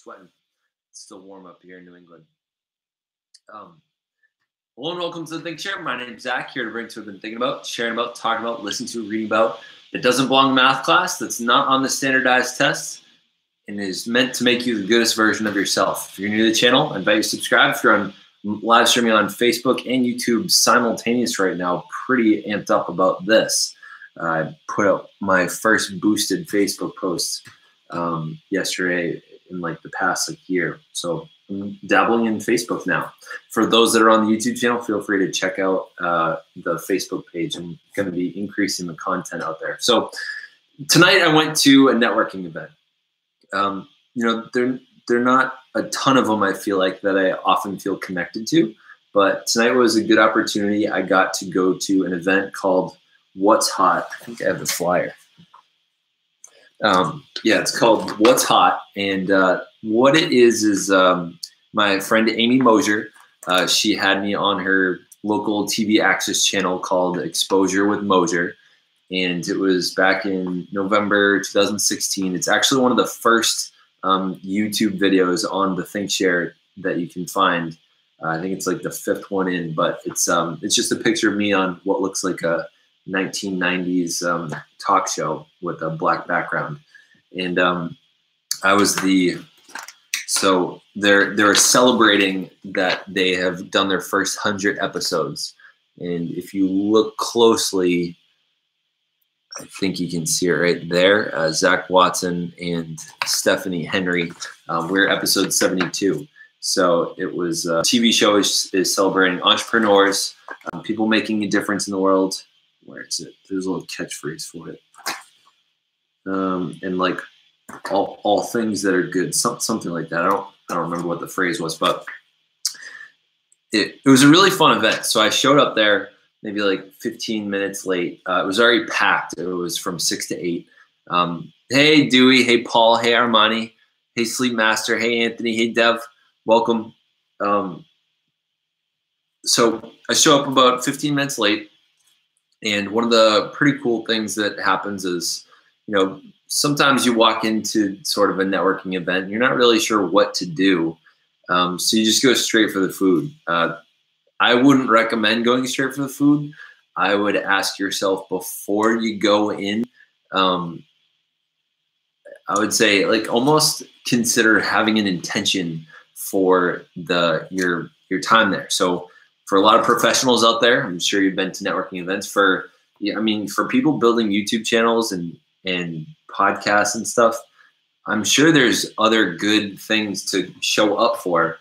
sweating. It's still warm up here in New England. Hello and welcome to the Think Share. My name's Zach, here to bring to what I've been thinking about, sharing about, talking about, listening to, reading about. That doesn't belong in math class, that's not on the standardized tests, and is meant to make you the goodest version of yourself. If you're new to the channel, I invite you to subscribe. If you're on live streaming on Facebook and YouTube simultaneous right now, pretty amped up about this. I put out my first boosted Facebook post yesterday in like the past year. So I'm dabbling in Facebook now. For those that are on the YouTube channel, feel free to check out the Facebook page. I'm going to be increasing the content out there. So tonight I went to a networking event. They're not a ton of them, I feel like, that I often feel connected to. But tonight was a good opportunity. I got to go to an event called What's Hot. I think I have the flyer. Yeah, it's called What's Hot. And what it is my friend Amy Mosier, she had me on her local TV access channel called Exposure with Mosier. And it was back in November 2016. It's actually one of the first YouTube videos on the ThinkShare that you can find. I think it's like the 5th one in, but it's just a picture of me on what looks like a 1990s talk show with a black background. And I was so they're celebrating that they have done their first 100 episodes. And if you look closely, I think you can see it right there. Zach Watson and Stephanie Henry. We're episode 72. So it was a TV show is celebrating entrepreneurs, people making a difference in the world. Where is it? There's a little catchphrase for it. And like all things that are good, something like that. I don't remember what the phrase was, but it was a really fun event. So I showed up there maybe like 15 minutes late. It was already packed. It was from 6 to 8. Hey, Dewey. Hey, Paul. Hey, Armani. Hey, Sleep Master. Hey, Anthony. Hey, Dev. Welcome. So I show up about 15 minutes late. And one of the pretty cool things that happens is, sometimes you walk into sort of a networking event, and you're not really sure what to do. So you just go straight for the food. I wouldn't recommend going straight for the food. I would ask yourself before you go in, I would say like almost consider having an intention for your time there. So for a lot of professionals out there, I'm sure you've been to networking events. For people building YouTube channels and podcasts and stuff, I'm sure there's other good things to show up for.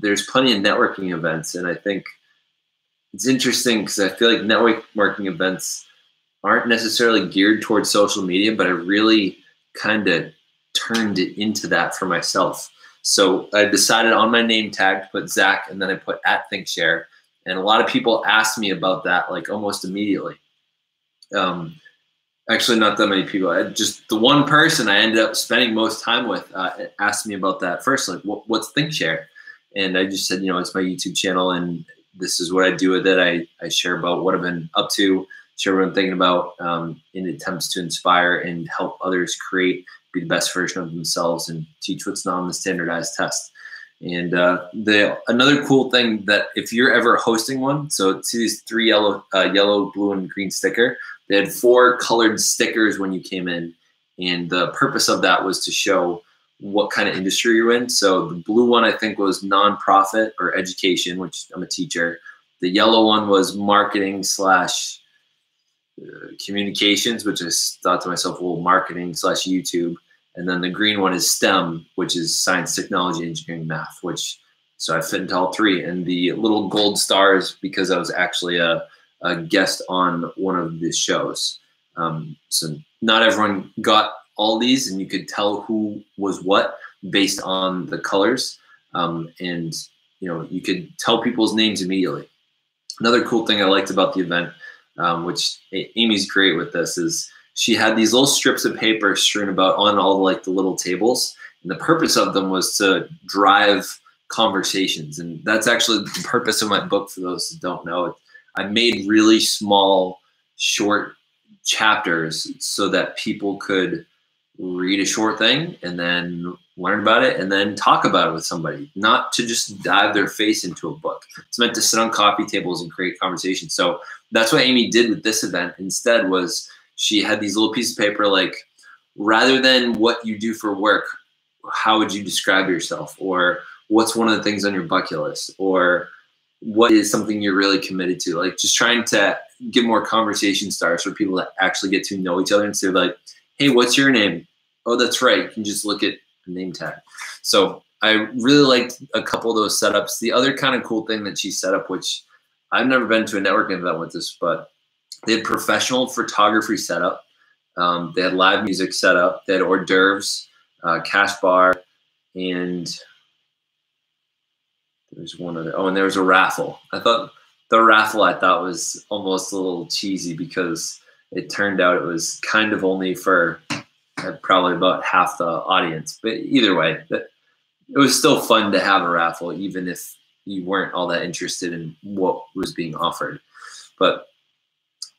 There's plenty of networking events, and I think it's interesting because I feel like networking events aren't necessarily geared towards social media, but I really kind of turned it into that for myself. So I decided on my name tag to put Zach, and then I put @ThinkShare, and a lot of people asked me about that like almost immediately. Actually, not that many people. Just the one person I ended up spending most time with asked me about that first, like, what's ThinkShare? And I just said, it's my YouTube channel, and this is what I do with it. I share about what I've been up to, share what I'm thinking about in attempts to inspire and help others be the best version of themselves and teach what's not on the standardized test. And another cool thing that if you're ever hosting one, so see these 3 yellow, blue, and green sticker. They had 4 colored stickers when you came in, and the purpose of that was to show what kind of industry you're in. So the blue one, I think, was nonprofit or education, which I'm a teacher. The yellow one was marketing / communications, which I thought to myself, well, marketing / YouTube. And then the green one is STEM, which is science, technology, engineering, math, so I fit into all 3. And the little gold stars because I was actually a guest on one of the shows. So not everyone got all these, and you could tell who was what based on the colors. And you could tell people's names immediately. Another cool thing I liked about the event, which Amy's great with this, is she had these little strips of paper strewn about on all like the little tables. And the purpose of them was to drive conversations. And that's actually the purpose of my book, for those who don't know. I made really small, short chapters so that people could read a short thing and then learn about it, and then talk about it with somebody, not to just dive their face into a book. It's meant to sit on coffee tables and create conversation. So that's what Amy did with this event. Instead was she had these little pieces of paper, like, rather than what you do for work, how would you describe yourself? Or what's one of the things on your bucket list? Or what is something you're really committed to? Like, just trying to get more conversation starters for people that actually get to know each other instead of like, hey, what's your name? Oh, that's right. You can just look at a name tag. So I really liked a couple of those setups. The other kind of cool thing that she set up, which I've never been to a networking event with this, but they had professional photography set up. They had live music set up. They had hors d'oeuvres, cash bar, and there's one other. Oh, and there was a raffle. I thought the raffle was almost a little cheesy because it turned out it was kind of only for probably about half the audience. But either way, it was still fun to have a raffle, even if you weren't all that interested in what was being offered. But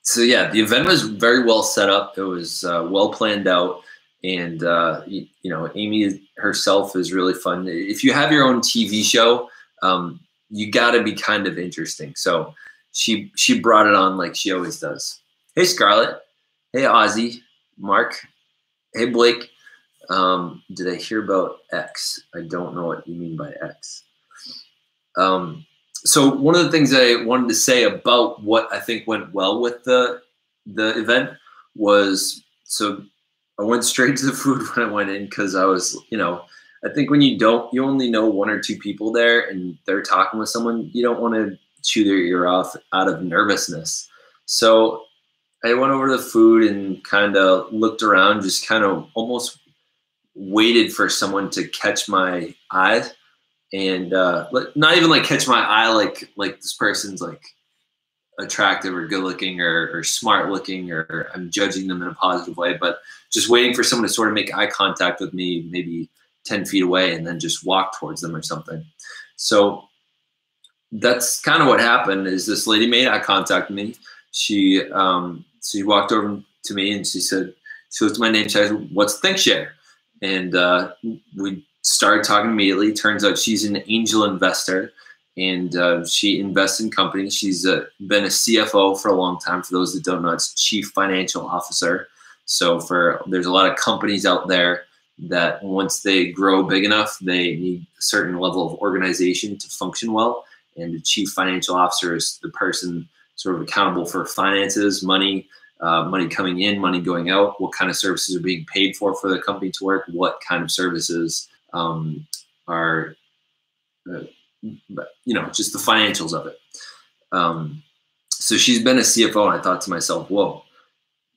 so yeah, the event was very well set up. It was well planned out, and you know, Amy herself is really fun. If you have your own TV show, you got to be kind of interesting. So she brought it on like she always does. Hey Scarlett, hey Ozzy, Mark, hey Blake. Did I hear about X? I don't know what you mean by X. So one of the things I wanted to say about what I think went well with the event was, so I went straight to the food when I went in because I was, you know, I think when you only know one or two people there and they're talking with someone, you don't want to chew their ear off out of nervousness. So I went over to the food and kind of looked around, just kind of almost waited for someone to catch my eye. And not even like catch my eye, like this person's like attractive or good looking or smart looking, or I'm judging them in a positive way, but just waiting for someone to sort of make eye contact with me, maybe 10 feet away, and then just walk towards them or something. So that's kind of what happened. Is this lady made eye contact with me. She walked over to me and she looked at my name, she said, "What's ThinkShare?" And we started talking immediately. Turns out she's an angel investor, and she invests in companies. She's been a CFO for a long time. For those that don't know, it's Chief Financial Officer. So there's a lot of companies out there that once they grow big enough, they need a certain level of organization to function well. And the Chief Financial Officer is the person sort of accountable for finances, money, money coming in, money going out, what kind of services are being paid for the company to work, what kind of services are, you know, just the financials of it. So she's been a CFO, and I thought to myself, whoa,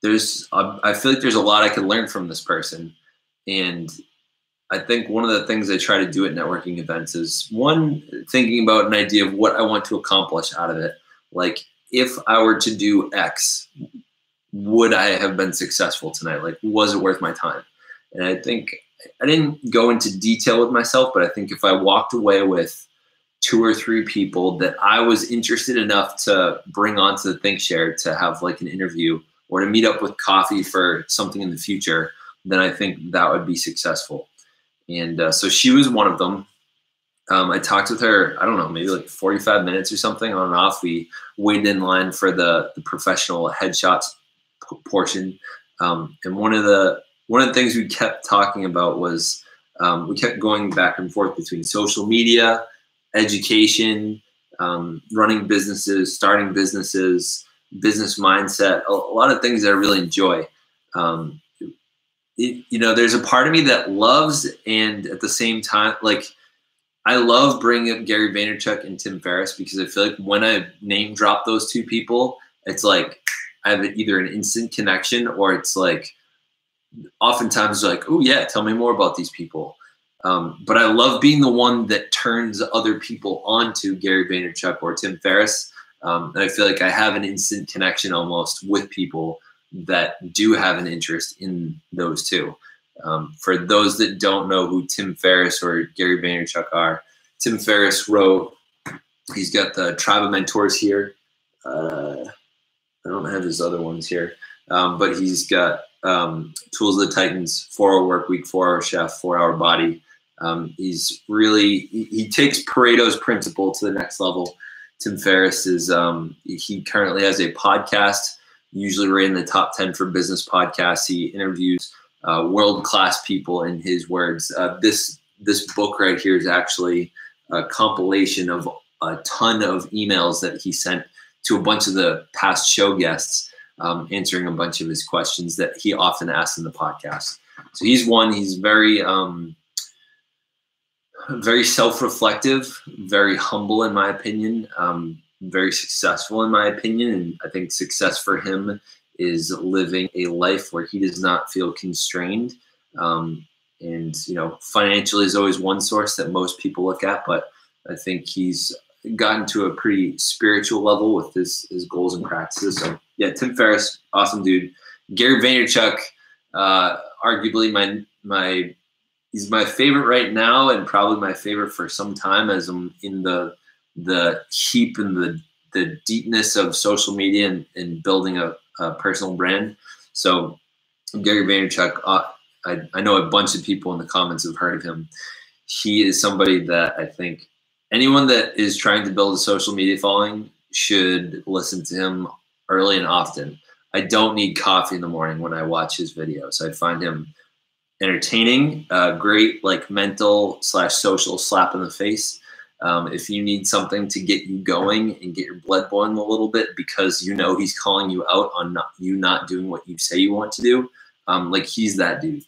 I feel like there's a lot I could learn from this person. And I think one of the things I try to do at networking events is, one, thinking about an idea of what I want to accomplish out of it. Like, if I were to do X, would I have been successful tonight? Like, was it worth my time? And I think I didn't go into detail with myself, but I think if I walked away with 2 or 3 people that I was interested enough to bring onto the ThinkShare to have like an interview or to meet up with coffee for something in the future, then I think that would be successful. And so she was one of them. I talked with her, I don't know, maybe like 45 minutes or something on and off. We waited in line for the professional headshots portion. And one of the things we kept talking about was we kept going back and forth between social media, education, running businesses, starting businesses, business mindset, a lot of things that I really enjoy. You know, there's a part of me that loves, and at the same time, like, I love bringing up Gary Vaynerchuk and Tim Ferriss, because I feel like when I name drop those 2 people, it's like I have either an instant connection, or it's like oftentimes like, oh yeah, tell me more about these people. But I love being the one that turns other people onto Gary Vaynerchuk or Tim Ferriss. And I feel like I have an instant connection almost with people that do have an interest in those 2. For those that don't know who Tim Ferriss or Gary Vaynerchuk are, Tim Ferriss wrote, he's got the Tribe of Mentors here. I don't have his other ones here, but he's got Tools of the Titans, 4-Hour Work Week, 4-Hour Chef, 4-Hour Body. He takes Pareto's principle to the next level. Tim Ferriss he currently has a podcast, usually right in the top 10 for business podcasts. He interviews world-class people, in his words. This book right here is actually a compilation of a ton of emails that he sent to a bunch of the past show guests, answering a bunch of his questions that he often asks in the podcast. So he's very very self-reflective, very humble in my opinion, very successful in my opinion. And I think success for him is living a life where he does not feel constrained. And, financially is always one source that most people look at, but I think he's gotten to a pretty spiritual level with his goals and practices. So yeah, Tim Ferriss, awesome dude. Gary Vaynerchuk, arguably he's my favorite right now, and probably my favorite for some time, as I'm in the heap and the deepness of social media and building a personal brand. So Gary Vaynerchuk, I know a bunch of people in the comments have heard of him. He is somebody that I think anyone that is trying to build a social media following should listen to him early and often. I don't need coffee in the morning when I watch his videos. I find him entertaining, great like mental / social slap in the face. If you need something to get you going and get your blood boiling a little bit because he's calling you out on not doing what you say you want to do, like he's that dude.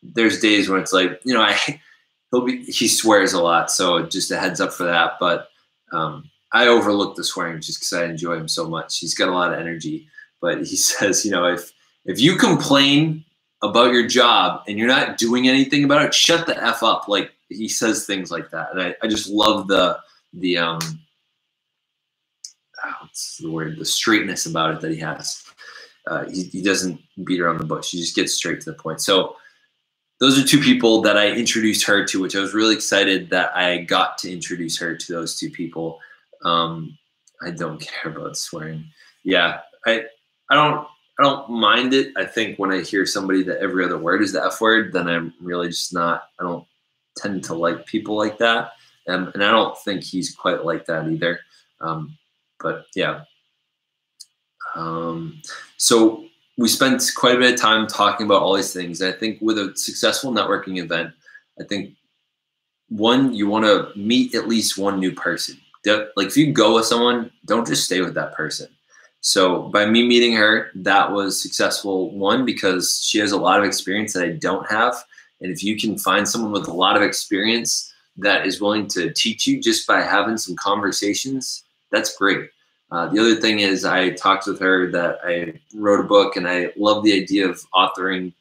There's days when it's like, he swears a lot, so just a heads up for that. But I overlook the swearing just because I enjoy him so much. He's got a lot of energy, but he says, if you complain about your job and you're not doing anything about it, shut the F up. Like he says things like that. And I just love the what's the word? The straightness about it that he has. He doesn't beat around the bush. He just gets straight to the point. So those are two people that I introduced her to, which I was really excited that I got to introduce her to those two people. I don't care about swearing. Yeah, I don't mind it. I think when I hear somebody that every other word is the F word, then I'm really just not. I don't tend to like people like that, and I don't think he's quite like that either. But yeah. So we spent quite a bit of time talking about all these things. And I think with a successful networking event, I think one, you want to meet at least one new person. Like if you go with someone, don't just stay with that person. So by me meeting her, that was successful. One, because she has a lot of experience that I don't have. And if you can find someone with a lot of experience that is willing to teach you just by having some conversations, that's great. The other thing is I talked with her that I wrote a book and I love the idea of authoring,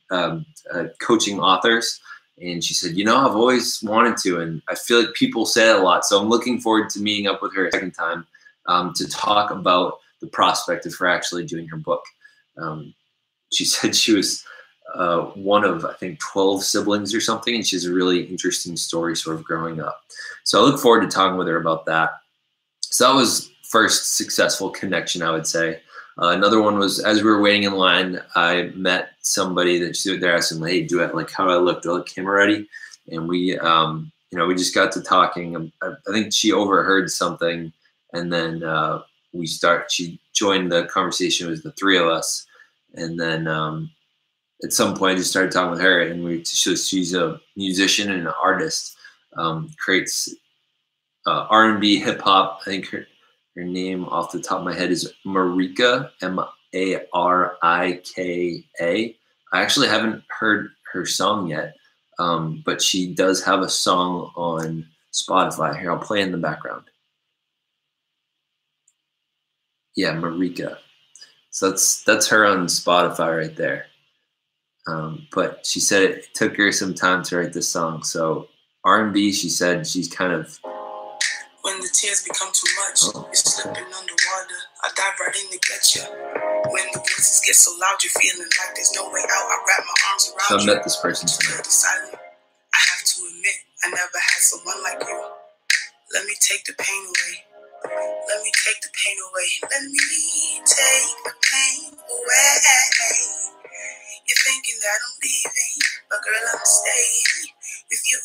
coaching authors. And she said, I've always wanted to, and I feel like people say it a lot. So I'm looking forward to meeting up with her a second time to talk about the prospect of her actually doing her book. She said she was one of, I think, 12 siblings or something, and she has a really interesting story sort of growing up. So I look forward to talking with her about that. So that was first successful connection, I would say. Another one was, as we were waiting in line, I met somebody that they're asking, hey, how do I look? Do I look camera ready? And we, we just got to talking. I think she overheard something, and then she joined the conversation. It was the three of us. And then at some point I just started talking with her, and she's a musician and an artist, creates R&B, hip hop. I think her name off the top of my head is Marika, Marika. I actually haven't heard her song yet, but she does have a song on Spotify. Here, I'll play in the background. Yeah, Marika. So that's her on Spotify right there. But she said it took her some time to write this song. So R&B, she said she's kind of... When the tears become too much, you're slipping underwater. I dive right in to get you. When the voices get so loud, you're feeling like there's no way out. I wrap my arms around you. So I met this person tonight. I have to admit, I never had someone like you. Let me take the pain away. Let me take the pain away. Let me take the pain away. You're thinking that I'm leaving, but girl, I'm staying. With you.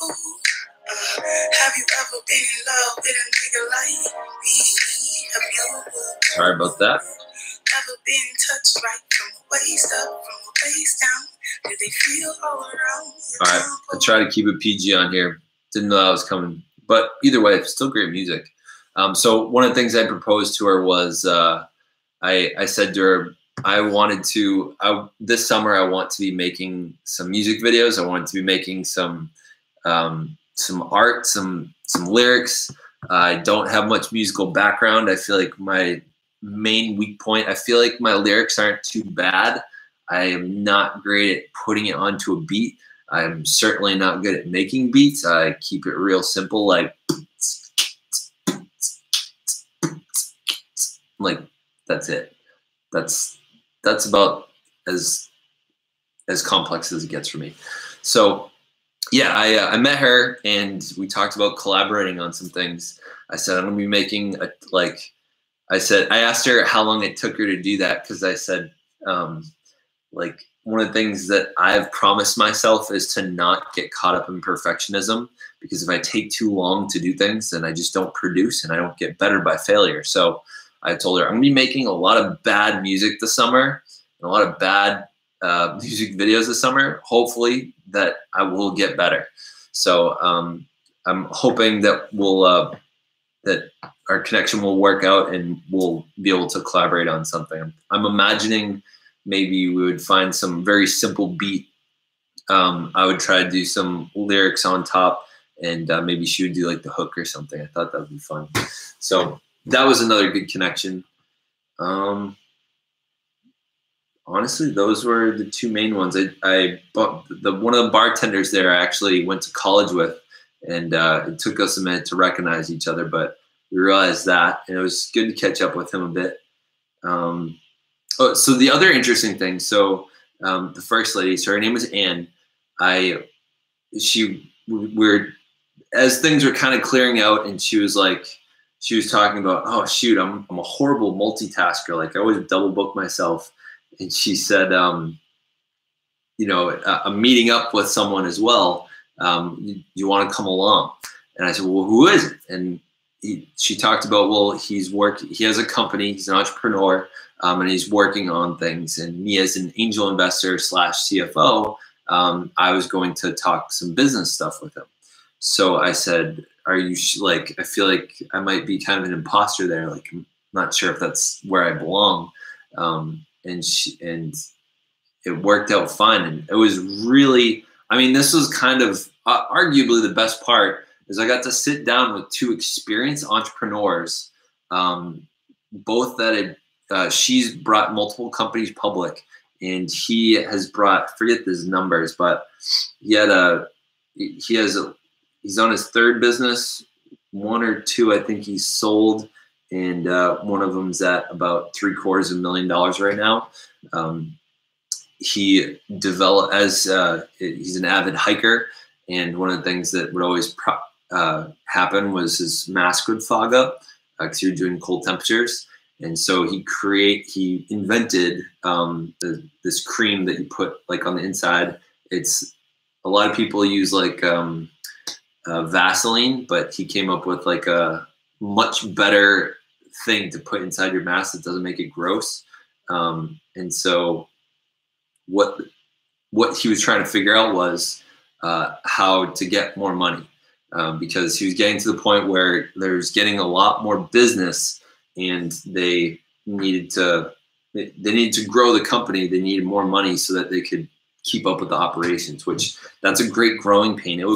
Have you ever been in love with a nigga like me? Have you? Sorry about that. Ever been touched right from the waist up, from the waist down? Do they feel all around? All right, I try to keep it PG on here. Didn't know that was coming, but either way, still great music. So one of the things I proposed to her was I said to her, this summer I want to be making some music videos. I want to be making some art, some lyrics. I don't have much musical background. I feel like my main weak point, I feel like my lyrics aren't too bad. I am not great at putting it onto a beat. I'm certainly not good at making beats. I keep it real simple, like that's it. That's about as complex as it gets for me. So yeah, I met her and we talked about collaborating on some things. I said I'm gonna be making I asked her how long it took her to do that, because I said like one of the things that I've promised myself is to not get caught up in perfectionism, because if I take too long to do things, then I just don't produce and I don't get better by failure. So I told her I'm gonna be making a lot of bad music this summer and a lot of bad music videos this summer. Hopefully that I will get better. So I'm hoping that that our connection will work out and we'll be able to collaborate on something. I'm imagining maybe we would find some very simple beat. I would try to do some lyrics on top, and maybe she would do like the hook or something. I thought that would be fun. So that was another good connection. Honestly, those were the two main ones. One of the bartenders there I actually went to college with, and it took us a minute to recognize each other, but we realized that, and it was good to catch up with him a bit. So the other interesting thing, so the first lady, so her name was Anne. As things were kind of clearing out, and she was talking about, oh shoot, I'm a horrible multitasker. Like I always double book myself. And she said, I'm meeting up with someone as well. You want to come along? And I said, well, who is it? And she talked about, well, he has a company, he's an entrepreneur, and he's working on things. And me as an angel investor / CFO, I was going to talk some business stuff with him. So I said, are you I feel like I might be kind of an imposter there. Like, I'm not sure if that's where I belong. And it worked out fine. And it was really, this was kind of arguably the best part, is I got to sit down with two experienced entrepreneurs, both that she's brought multiple companies public, and he has brought, forget his numbers, but he's on his third business. One or two, I think he's sold. And one of them's at about $750,000 right now. He developed he's an avid hiker, and one of the things that would always happen was his mask would fog up because you're doing cold temperatures. And so he invented this cream that you put like on the inside. It's a lot of people use like Vaseline, but he came up with like a much better thing to put inside your mask that doesn't make it gross. And so what he was trying to figure out was how to get more money, because he was getting to the point where there's getting a lot more business, and they needed to grow the company. They needed more money so that they could keep up with the operations, which that's a great growing pain. It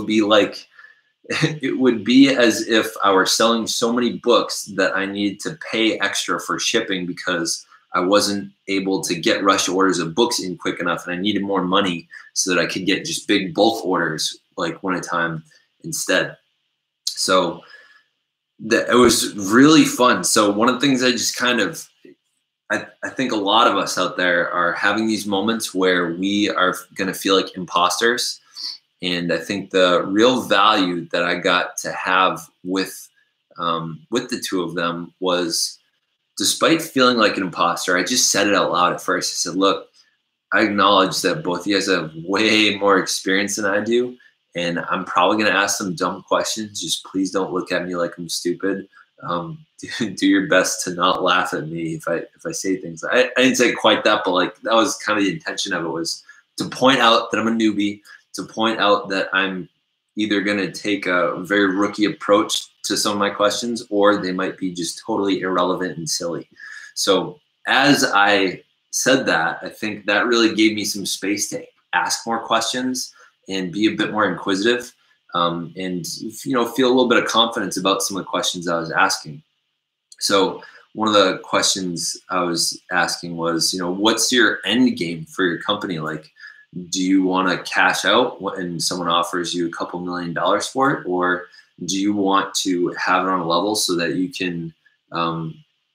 would be as if I were selling so many books that I needed to pay extra for shipping because I wasn't able to get rush orders of books in quick enough, and I needed more money so that I could get just big bulk orders like one at a time instead. So it was really fun. So one of the things I think a lot of us out there are having these moments where we are going to feel like imposters. And I think the real value that I got to have with the two of them was, despite feeling like an imposter, I just said it out loud at first. I said, look, I acknowledge that both of you guys have way more experience than I do, and I'm probably going to ask some dumb questions. Just please don't look at me like I'm stupid. Do your best to not laugh at me if I say things. I didn't say quite that, but like that was kind of the intention of it, was to point out that I'm a newbie, to point out that I'm either going to take a very rookie approach to some of my questions, or they might be just totally irrelevant and silly. So as I said that, I think that really gave me some space to ask more questions and be a bit more inquisitive, and feel a little bit of confidence about some of the questions I was asking. So one of the questions I was asking was, what's your end game for your company? Like, do you want to cash out when someone offers you a couple $1 million for it? Or do you want to have it on a level so that you can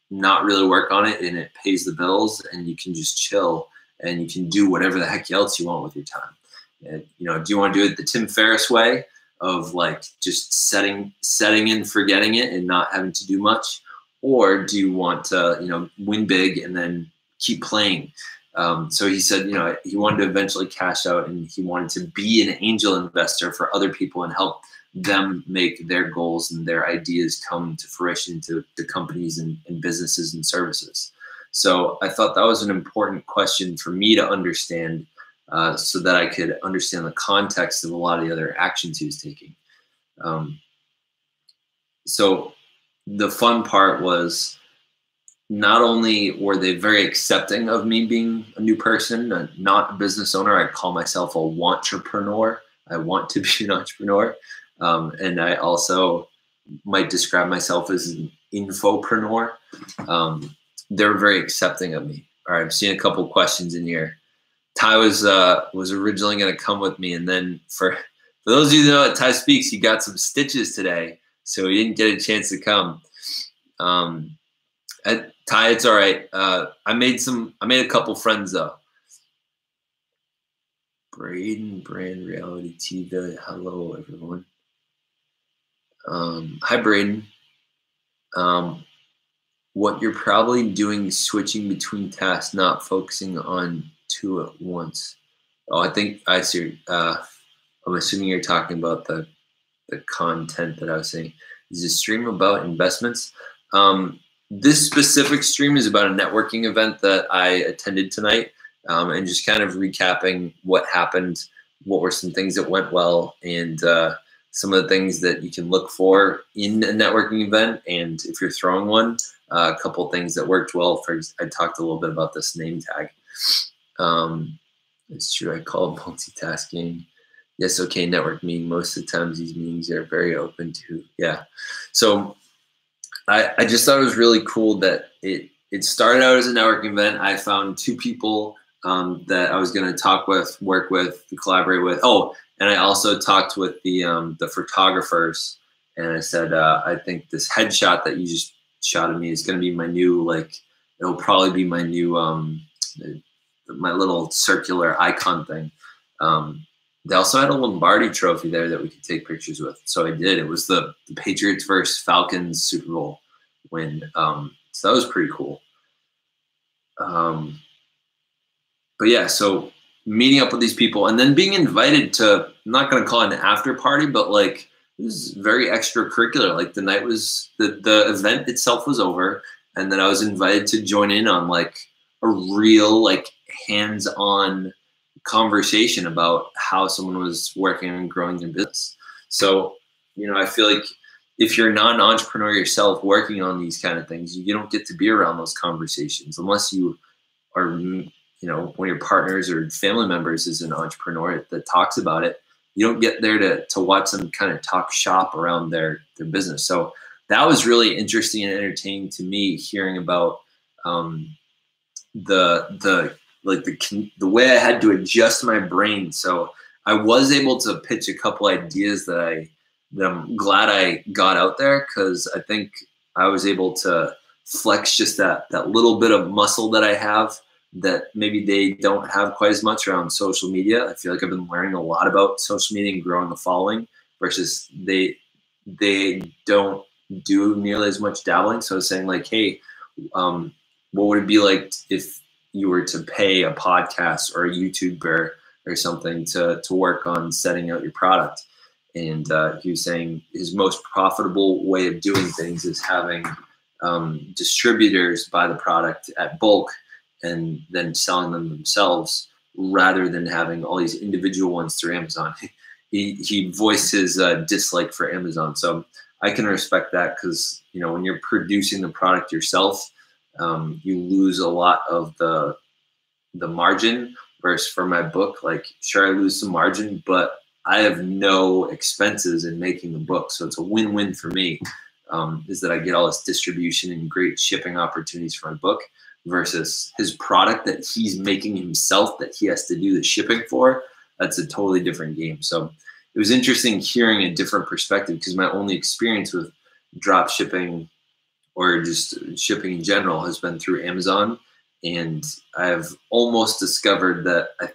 not really work on it and it pays the bills and you can just chill and you can do whatever the heck else you want with your time? And, do you want to do it the Tim Ferriss way of like just setting and forgetting it and not having to do much? Or do you want to, win big and then keep playing? So he said, he wanted to eventually cash out, and he wanted to be an angel investor for other people and help them make their goals and their ideas come to fruition to companies and businesses and services. So I thought that was an important question for me to understand, so that I could understand the context of a lot of the other actions he was taking. So the fun part was, not only were they very accepting of me being a new person, not a business owner. I call myself a wantrepreneur. I want to be an entrepreneur. And I also might describe myself as an infopreneur. They're very accepting of me. All right, I'm seeing a couple questions in here. Ty was originally going to come with me, and then for those of you who know that Ty Speaks, he got some stitches today, so he didn't get a chance to come. Ty, it's all right. I made a couple friends though. Braden Brand Reality TV. Hello, everyone. Hi, Braden. What you're probably doing is switching between tasks, not focusing on two at once. Oh, I think I see. I'm assuming you're talking about the content that I was saying. Is this stream about investments? This specific stream is about a networking event that I attended tonight, and just kind of recapping what happened, what were some things that went well, and some of the things that you can look for in a networking event. And if you're throwing one, a couple of things that worked well. I talked a little bit about this name tag. It's true, I call it multitasking. Yes, okay, network meeting. Most of the times these meetings are very open to, yeah. So I just thought it was really cool that it started out as a networking event. I found two people that I was going to talk with, work with, collaborate with. Oh, and I also talked with the photographers, and I said, I think this headshot that you just shot of me is going to be my new, like, it'll probably be my new, my little circular icon thing. They also had a Lombardi trophy there that we could take pictures with. So I did. It was the Patriots versus Falcons Super Bowl win. So that was pretty cool. But yeah, so meeting up with these people and then being invited to, I'm not going to call it an after party, but like it was very extracurricular. Like the night was, the event itself was over, and then I was invited to join in on like a real like hands-on conversation about how someone was working and growing their business. So, I feel like if you're not an entrepreneur yourself working on these kind of things, you don't get to be around those conversations unless you are, one of your partners or family members is an entrepreneur that talks about it. You don't get there to watch them kind of talk shop around their business. So that was really interesting and entertaining to me, hearing about the way I had to adjust my brain. So I was able to pitch a couple ideas that I'm glad I got out there, because I think I was able to flex just that little bit of muscle that I have that maybe they don't have quite as much around social media. I feel like I've been learning a lot about social media and growing a following versus they don't do nearly as much dabbling. So I was saying like, hey, what would it be like if you were to pay a podcast or a YouTuber or something to work on setting out your product? And he was saying his most profitable way of doing things is having distributors buy the product at bulk and then selling them themselves, rather than having all these individual ones through Amazon. He voiced his dislike for Amazon. So I can respect that, because, you know, when you're producing the product yourself, you lose a lot of the margin. Versus for my book, like, sure, I lose some margin, but I have no expenses in making the book. So it's a win-win for me, is that I get all this distribution and great shipping opportunities for my book, versus his product that he's making himself that he has to do the shipping for. That's a totally different game. So it was interesting hearing a different perspective, because my only experience with drop shipping or just shipping in general has been through Amazon. And I've almost discovered that I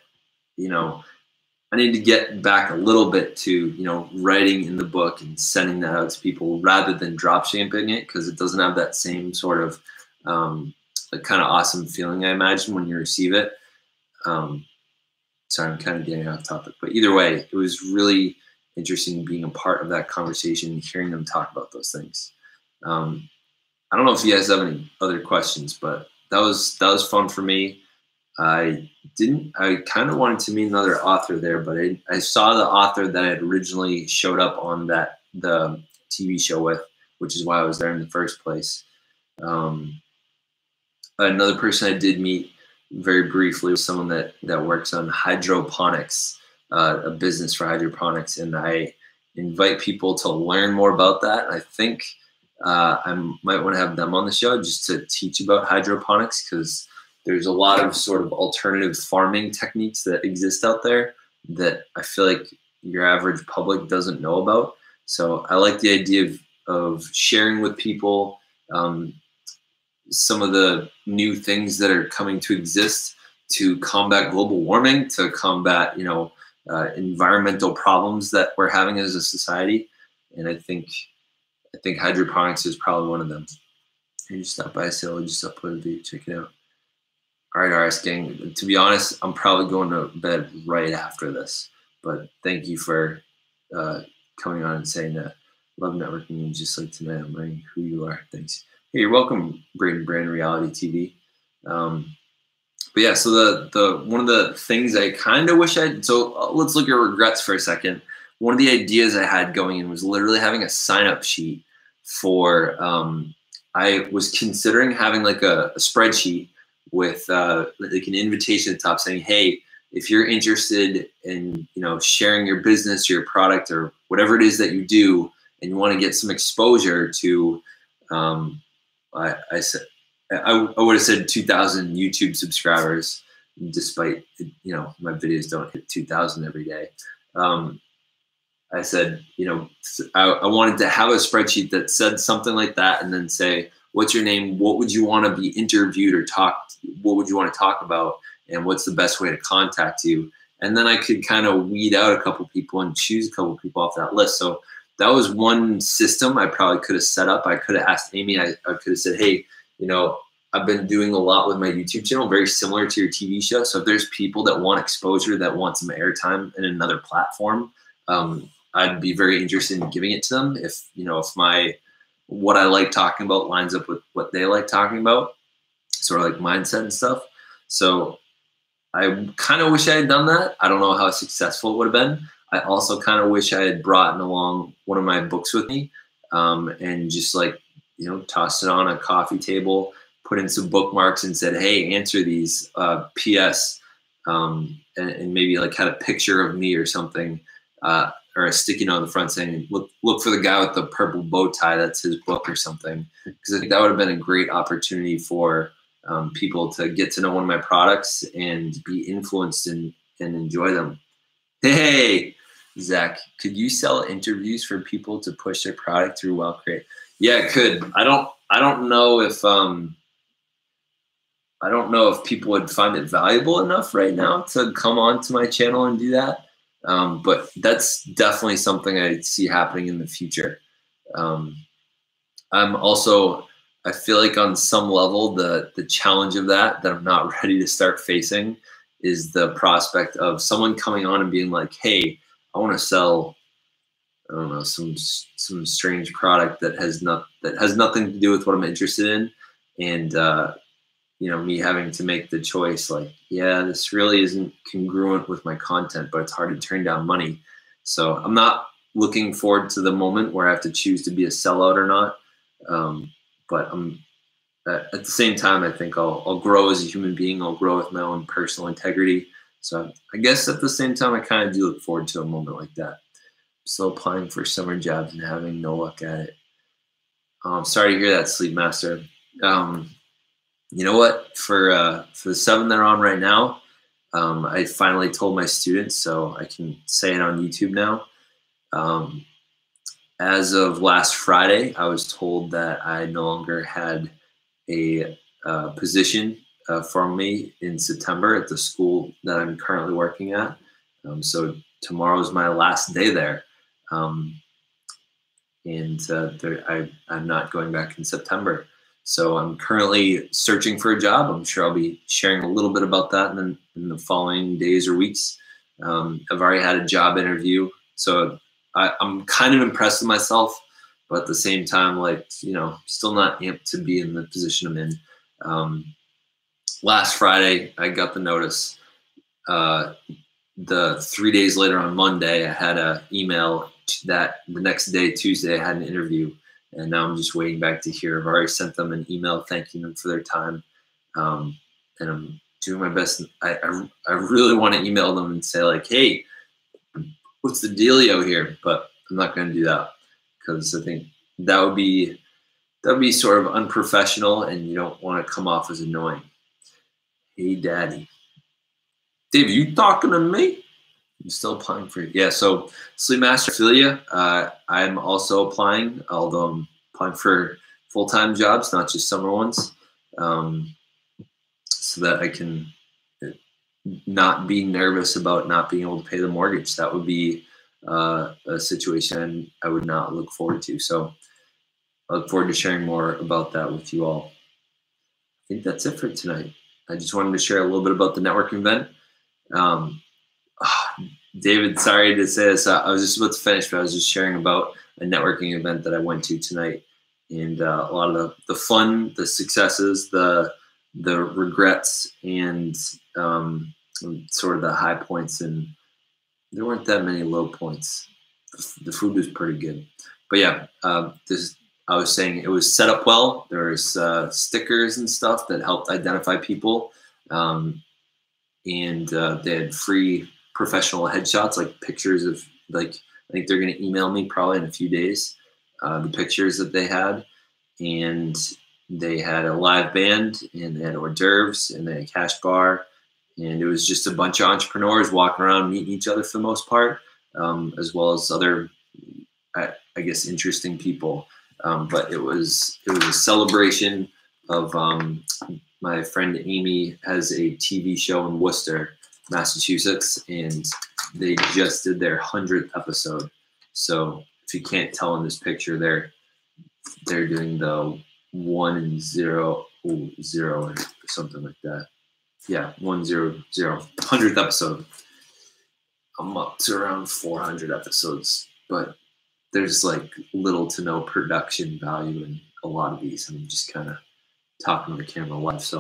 need to get back a little bit to, you know, writing in the book and sending that out to people rather than drop shipping it, because it doesn't have that same sort of kind of awesome feeling, I imagine, when you receive it. Sorry, I'm kind of getting off topic, but either way, it was really interesting being a part of that conversation and hearing them talk about those things. I don't know if you guys have any other questions, but that was fun for me. I kind of wanted to meet another author there, but I saw the author that I had originally showed up on the TV show with, which is why I was there in the first place. Another person I did meet very briefly was someone that works on hydroponics, a business for hydroponics, and I invite people to learn more about that. I think I might want to have them on the show just to teach about hydroponics, because there's a lot of sort of alternative farming techniques that exist out there that I feel like your average public doesn't know about. So I like the idea of sharing with people some of the new things that are coming to exist to combat global warming, to combat, you know, environmental problems that we're having as a society. And I think hydroponics is probably one of them. And you stop by, say, I'll just upload a video, check it out. All right, RS gang. To be honest, I'm probably going to bed right after this. But thank you for coming on and saying that. Love networking, and just like tonight, I'm learning who you are. Thanks. Hey, you're welcome, Braden Brand Reality TV. But yeah, so the one of the things I kind of wish let's look at regrets for a second. One of the ideas I had going in was literally having a sign-up sheet for, I was considering having like a spreadsheet with like an invitation at the top saying, hey, if you're interested in, you know, sharing your business or your product or whatever it is that you do, and you want to get some exposure to, I would have said 2,000 YouTube subscribers, despite, you know, my videos don't hit 2,000 every day. I said, you know, I wanted to have a spreadsheet that said something like that, and then say, what's your name? What would you want to be interviewed or what would you want to talk about? And what's the best way to contact you? And then I could kind of weed out a couple people and choose a couple people off that list. So that was one system I probably could have set up. I could have asked Amy, I could have said, hey, you know, I've been doing a lot with my YouTube channel, very similar to your TV show. So if there's people that want exposure, that want some airtime in another platform, I'd be very interested in giving it to them. If, you know, if what I like talking about lines up with what they like talking about, sort of like mindset and stuff. So I kind of wish I had done that. I don't know how successful it would have been. I also kind of wish I had brought along one of my books with me, and just like, you know, tossed it on a coffee table, put in some bookmarks and said, hey, answer these, PS, and maybe like had a picture of me or something, or a sticky note on the front saying, look for the guy with the purple bow tie, that's his book or something. Because I think that would have been a great opportunity for people to get to know one of my products and be influenced and enjoy them. Hey, Zach, could you sell interviews for people to push their product through WellCreate? Yeah, it could. I don't know if people would find it valuable enough right now to come on to my channel and do that. But that's definitely something I see happening in the future. I feel like on some level, the challenge of that I'm not ready to start facing is the prospect of someone coming on and being like, hey, I want to sell I don't know, some strange product that has nothing to do with what I'm interested in, and you know, me having to make the choice like, yeah, this really isn't congruent with my content, but it's hard to turn down money. So I'm not looking forward to the moment where I have to choose to be a sellout or not. But I'm at the same time, I think I'll grow as a human being. I'll grow with my own personal integrity. So I guess at the same time, I kind of do look forward to a moment like that. I'm still applying for summer jobs and having no luck at it. I'm sorry to hear that, Sleep Master. You know what? For the 7 they're on right now, I finally told my students, so I can say it on YouTube now. As of last Friday, I was told that I no longer had a position for me in September at the school that I'm currently working at. So tomorrow is my last day there. I'm not going back in September. So I'm currently searching for a job. I'm sure I'll be sharing a little bit about that in the following days or weeks. I've already had a job interview, so I'm kind of impressed with myself, but at the same time, like, you know, still not amped to be in the position I'm in. Last Friday, I got the notice. The 3 days later on Monday, I had an email that the next day, Tuesday, I had an interview, and now I'm just waiting back to hear. I've already sent them an email thanking them for their time, and I'm doing my best. I really want to email them and say like, hey, what's the dealio here? But I'm not going to do that because I think that would be sort of unprofessional, and you don't want to come off as annoying. Hey, Daddy. Dave, you talking to me? I'm still applying for it. Yeah, so Sleep Master Ophelia, I'm also applying, although I'm applying for full-time jobs, not just summer ones, so that I can not be nervous about not being able to pay the mortgage. That would be a situation I would not look forward to. So I look forward to sharing more about that with you all. I think that's it for tonight. I just wanted to share a little bit about the networking event. David, sorry to say this. I was just about to finish, but I was just sharing about a networking event that I went to tonight, and a lot of the fun, the successes, the regrets, and sort of the high points. And there weren't that many low points. The food was pretty good, but yeah, I was saying it was set up well. There was stickers and stuff that helped identify people, and they had free professional headshots, like pictures of, like, I think they're going to email me probably in a few days, the pictures that they had. And they had a live band, and they had hors d'oeuvres, and they had a cash bar, and it was just a bunch of entrepreneurs walking around meeting each other for the most part, as well as other, I guess, interesting people. But it was a celebration of my friend Amy has a TV show in Worcester, Massachusetts, and they just did their 100th episode. So if you can't tell in this picture, they're doing the 100 or something like that. Yeah, 100, 100th episode. I'm up to around 400 episodes, but there's like little to no production value in a lot of these. I'm just kind of talking to the camera live. So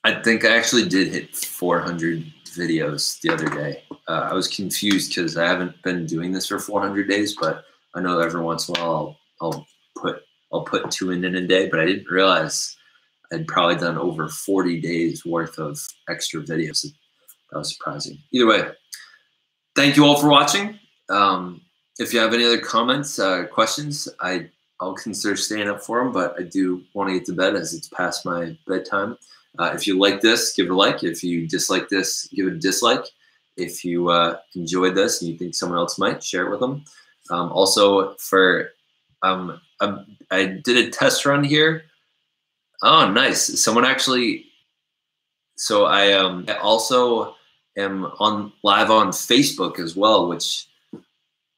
I think I actually did hit 400 videos the other day. I was confused because I haven't been doing this for 400 days, but I know every once in a while I'll put 2 in a day, but I didn't realize I'd probably done over 40 days worth of extra videos. That was surprising. Either way, thank you all for watching. If you have any other comments, questions, I'll consider staying up for them, but I do want to get to bed as it's past my bedtime. If you like this, give it a like. If you dislike this, give it a dislike. If you enjoyed this and you think someone else might, share it with them. Also, I did a test run here. Oh, nice. Someone actually. So I also am live on Facebook as well, which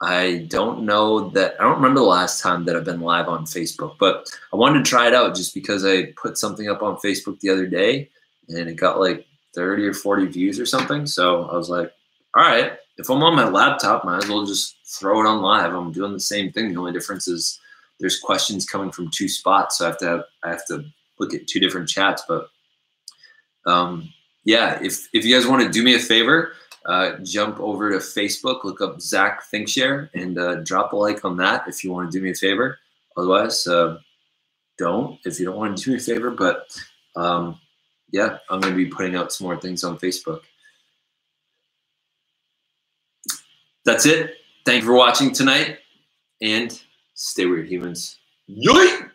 I don't know that. I don't remember the last time that I've been live on Facebook, but I wanted to try it out just because I put something up on Facebook the other day and it got like 30 or 40 views or something. So I was like, all right, if I'm on my laptop, might as well just throw it on live. I'm doing the same thing. The only difference is there's questions coming from 2 spots, so I have to look at 2 different chats. But yeah, if you guys want to do me a favor, jump over to Facebook, look up Zach ThinkShare, and drop a like on that if you want to do me a favor. Otherwise, don't if you don't want to do me a favor. But yeah, I'm going to be putting out some more things on Facebook. That's it. Thank you for watching tonight, and stay weird, humans. Yoink!